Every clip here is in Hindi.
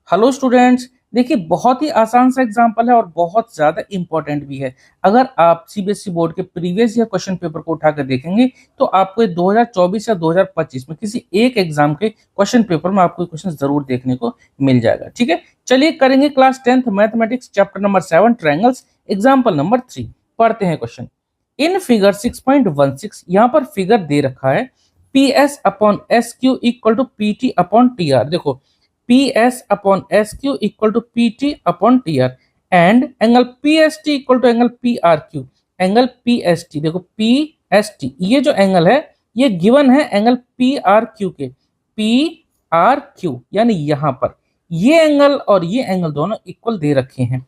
Hello students. देखिए, बहुत ही आसान सा एग्जांपल है और बहुत ज्यादा इंपॉर्टेंट भी है। अगर आप सीबीएसई बोर्ड के प्रीवियस ईयर क्वेश्चन पेपर को उठाकर देखेंगे तो आपको ये 2024 या 2025 में किसी एक एग्जाम के क्वेश्चन पेपर में आपको क्वेश्चन जरूर देखने को मिल जाएगा। ठीक है, चलिए करेंगे class 10th mathematics chapter number 7 triangles example number 3। पढ़ते हैं क्वेश्चन। इन फिगर 6.16 यहाँ पर फिगर दे रखा है P S upon S Q equal to P T upon T R. देखो, PS upon SQ equal to PT upon TR and angle PST equal to angle PRQ। Angle PST देखो, PST ये जो एंगल है ये गिवन है एंगल PRQ के। PRQ यानी यहां पर ये एंगल और ये एंगल दोनों इक्वल दे रखे हैं।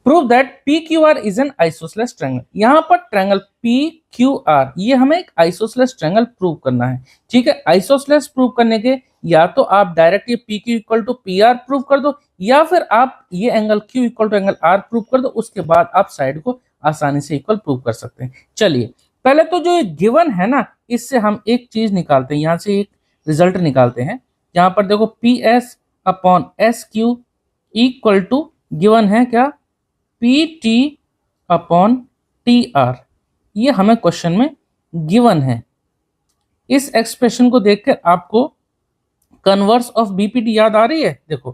Prove that P Q are is an isosceles triangle. यहाँ पर ट्रायंगल पी क्यू आर ये हमें एक आइसोसेलेस ट्रायंगल प्रूव करना है। ठीक है, आइसोसेलेस प्रूव करने के या तो आप डायरेक्ट ये P Q equal to P R prove कर दो या फिर आप ये angle Q equal to angle R prove कर दो। उसके बाद आप साइड को आसानी से इक्वल प्रूव कर सकते हैं। चलिए, पहले तो जो गिवन है ना, इससे हम एक चीज निकालते हैं, यहाँ से एक रिजल्ट निकालते हैं। यहाँ पर देखो P S upon S Q equal to given है क्या, P T upon T R. ये हमें क्वेश्चन में गिवन है। इस एक्सप्रेशन को देखकर आपको कन्वर्स ऑफ बीपीटी याद आ रही है। देखो,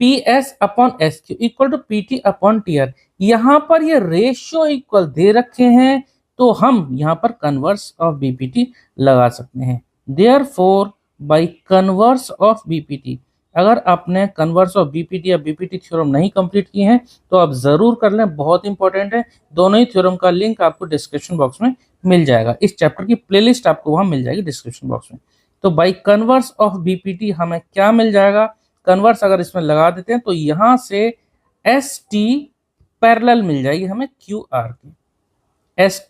P S upon S Q equal to P T upon T R. यहां पर ये रेशियो इक्वल दे रखे हैं तो हम यहां पर कन्वर्स ऑफ बीपीटी लगा सकते हैं। Therefore by converse of BPT, अगर आपने कन्वर्स ऑफ बीपीटी या बीपीटी थ्योरम नहीं कंप्लीट किए हैं तो आप जरूर कर लें, बहुत इंपॉर्टेंट है। दोनों ही थ्योरम का लिंक आपको डिस्क्रिप्शन बॉक्स में मिल जाएगा। इस चैप्टर की प्लेलिस्ट आपको वहां मिल जाएगी डिस्क्रिप्शन बॉक्स में। तो बाई कन्वर्स ऑफ बीपीटी हमें क्या मिल जाएगा, कन्वर्स अगर इसमें लगा देते हैं तो यहां से एस टी पैरेलल मिल जाएगी हमें क्यू आर की। एस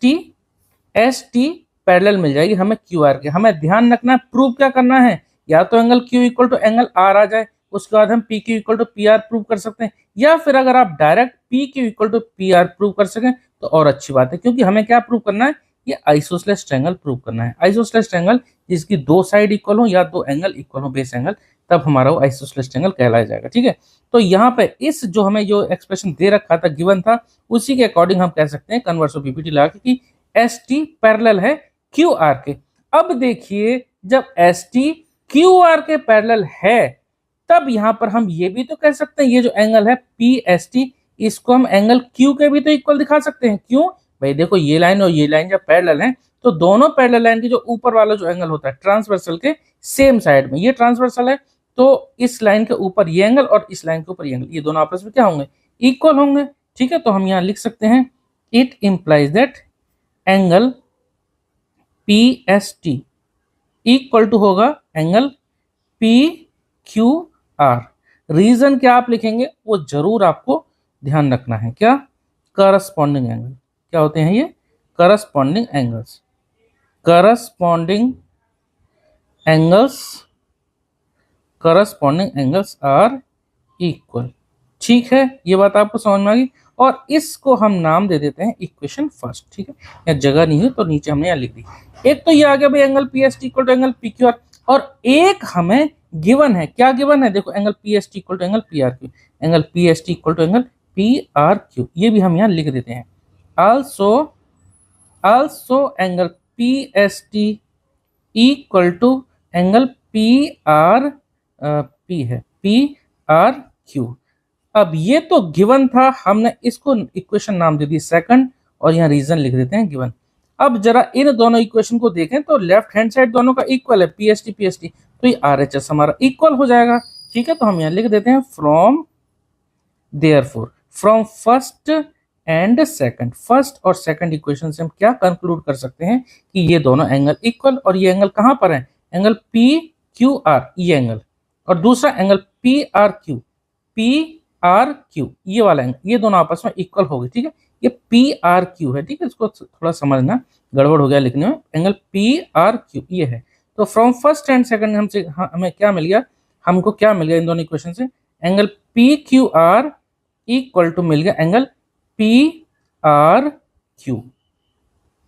टी पैरेलल मिल जाएगी हमें क्यू आर के। हमें ध्यान रखना है, प्रूव क्या करना है, या तो angle Q equal to angle R आ जाए, उसके बाद हम PQ equal to PR prove कर सकते हैं, या फिर अगर आप direct PQ equal to PR prove कर सकें तो और अच्छी बात है, क्योंकि हमें क्या प्रूव करना है, ये आइसोसेलेस ट्रायंगल प्रूव करना है। आइसोसेलेस ट्रायंगल जिसकी दो साइड इक्वल हो या दो एंगल इक्वल हो, बेस एंगल, तब हमारा वो आइसोसेलेस ट्रायंगल कहलाया जाएगा। ठीक है, तो यहाँ पे इस जो हमें जो एक्सप्रेशन दे रखा था, गिवन था, उसी के अकॉर्डिंग हम कह सकते हैं कन्वर्स ऑफ बीपीटी लगा कि एस टी पैरेलल है क्यू आर के। अब देखिए, जब एस टी क्यू आर के पैरेलल है तब यहां पर हम ये भी तो कह सकते हैं, ये जो एंगल है पी एस टी, इसको हम एंगल क्यू के भी तो इक्वल दिखा सकते हैं। क्यों भाई, देखो ये लाइन और ये लाइन जब पैरेलल है तो दोनों पैरेलल लाइन की जो ऊपर वाला जो एंगल होता है ट्रांसवर्सल के सेम साइड में, ये ट्रांसवर्सल है तो इस लाइन के ऊपर ये एंगल और इस लाइन के ऊपर ये एंगल, ये दोनों आपस में क्या होंगे, इक्वल होंगे। ठीक है, तो हम यहाँ लिख सकते हैं it implies that angle P S T equal to होगा angle P Q R. Reason क्या आप लिखेंगे वो जरूर आपको ध्यान रखना है, क्या, करस्पॉन्डिंग एंगल। क्या होते हैं ये, corresponding angles. Corresponding angles, corresponding angles are equal. ठीक है, ये बात आपको समझ में आ गई। और इसको हम नाम दे देते हैं इक्वेशन फर्स्ट। ठीक है, या जगह नहीं है तो नीचे हमने यहाँ लिख दी। एक तो ये आ गया भाई angle P S T equal to angle P Q R, और एक हमें गिवन है, क्या गिवन है, देखो angle P S T equal to angle P R Q. Angle P S T equal to angle P R Q, ये भी हम यहाँ लिख देते हैं। Also angle P S T equal to angle P R P है, पी आर क्यू। अब ये तो गिवन था, हमने इसको इक्वेशन नाम दे दी सेकंड और यहाँ रीजन लिख देते हैं गिवन। अब जरा इन दोनों इक्वेशन को देखें तो लेफ्ट हैंड साइड दोनों का इक्वल है, पीएसटी पीएसटी, तो ये आरएचएस हमारा इक्वल हो जाएगा। ठीक है, तो हम यहाँ लिख देते हैं from therefore, from first and second, first और सेकंड इक्वेशन से हम क्या कंक्लूड कर सकते हैं कि ये दोनों एंगल इक्वल, और ये एंगल कहाँ पर है, एंगल पी क्यू आर ये एंगल, और दूसरा angle P R Q, P R Q ये वाला एंगल, ये दोनों आपस में इक्वल हो गए। ठीक है, ये पी आर क्यू है। ठीक है, इसको थोड़ा समझना, गड़बड़ हो गया लिखने में। एंगल पी आर क्यू ये है। तो फ्रॉम फर्स्ट एंड सेकंड हमसे हमें क्या मिल गया, हमको क्या मिल गया इन दोनों इक्वेशन से, angle P Q R equal to मिल गया एंगल पी आर क्यू।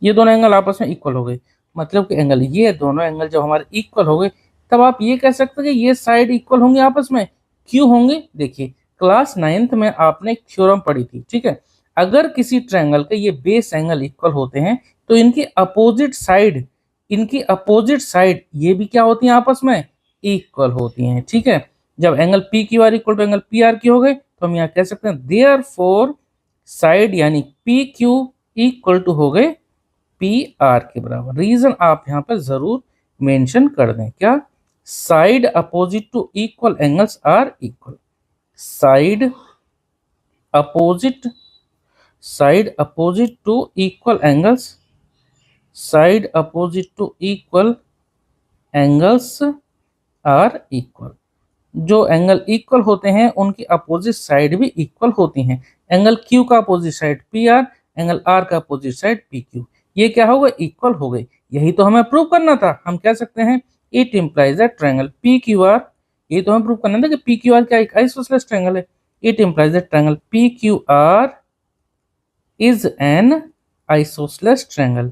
ये दोनों एंगल आपस में इक्वल हो गए, मतलब कि ये दोनों एंगल जब हमारे इक्वल हो गए तब आप ये कह सकते हैं कि ये साइड इक्वल होंगे आपस में, क्यों होंगे? देखिए, क्लास 9th में आपने एक थ्योरम पढ़ी थी, ठीक है? अगर किसी ट्रायंगल के ये बेस एंगल इक्वल होते हैं तो इनकी अपोजिट साइड ये भी क्या होती हैं आपस में? इक्वल होती हैं, ठीक है? जब angle P Q R equal to angle P R Q हो गए तो हम यहाँ कह सकते हैं देयरफॉर साइड यानी पी क्यू इक्वल टू हो गए पी आर के बराबर। रीजन आप यहाँ पर जरूर मेंशन कर दें, क्या? Side opposite to equal angles are equal. Side opposite to equal angles, side opposite to equal angles are equal. जो एंगल इक्वल होते हैं उनकी अपोजिट साइड भी इक्वल होती हैं। एंगल क्यू का opposite side P R, angle R का अपोजिट साइड पी क्यू, ये क्या हो गए? इक्वल हो गए। यही तो हमें प्रूव करना था। हम कह सकते हैं it implies that triangle P Q are, ये तो हमें प्रूव करना था कि पी क्यू आर क्या एक आइसोसेलेस ट्रायंगल है। It implies that triangle P Q are is an isosceles triangle.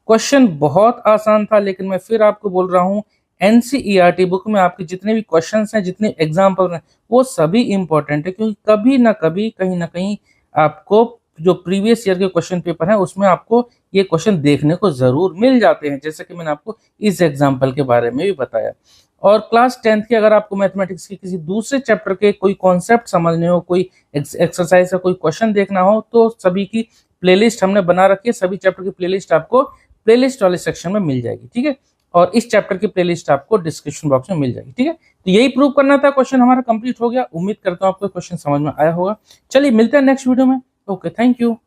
Question बहुत आसान था, लेकिन मैं फिर आपको बोल रहा हूँ एनसीईआरटी बुक में आपके जितने भी क्वेश्चंस हैं, जितने एग्जाम्पल हैं, वो सभी इंपॉर्टेंट है, क्योंकि कभी ना कभी कहीं ना कहीं आपको जो प्रीवियस ईयर के क्वेश्चन पेपर हैं उसमें आपको ये क्वेश्चन देखने को जरूर मिल जाते हैं, जैसे कि मैंने आपको इस एग्जाम्पल के बारे में भी बताया। और क्लास 10th के अगर आपको मैथमेटिक्स के किसी दूसरे चैप्टर के कोई कॉन्सेप्ट समझने हो, कोई एक्सरसाइज का कोई क्वेश्चन देखना हो, तो सभी की प्लेलिस्ट हमने बना रखी है। सभी चैप्टर की प्लेलिस्ट आपको प्लेलिस्ट वाले सेक्शन में मिल जाएगी, ठीक है? और इस चैप्टर की प्लेलिस्ट आपको डिस्क्रिप्शन बॉक्स में मिल जाएगी, ठीक है? तो यही प्रूव करना था। क्वेश्चन हमारा कंप्लीट हो गया। उम्मीद करता हूँ आपको क्वेश्चन समझ में आया होगा। चलिए मिलते हैं नेक्स्ट वीडियो में। Okay, thank you.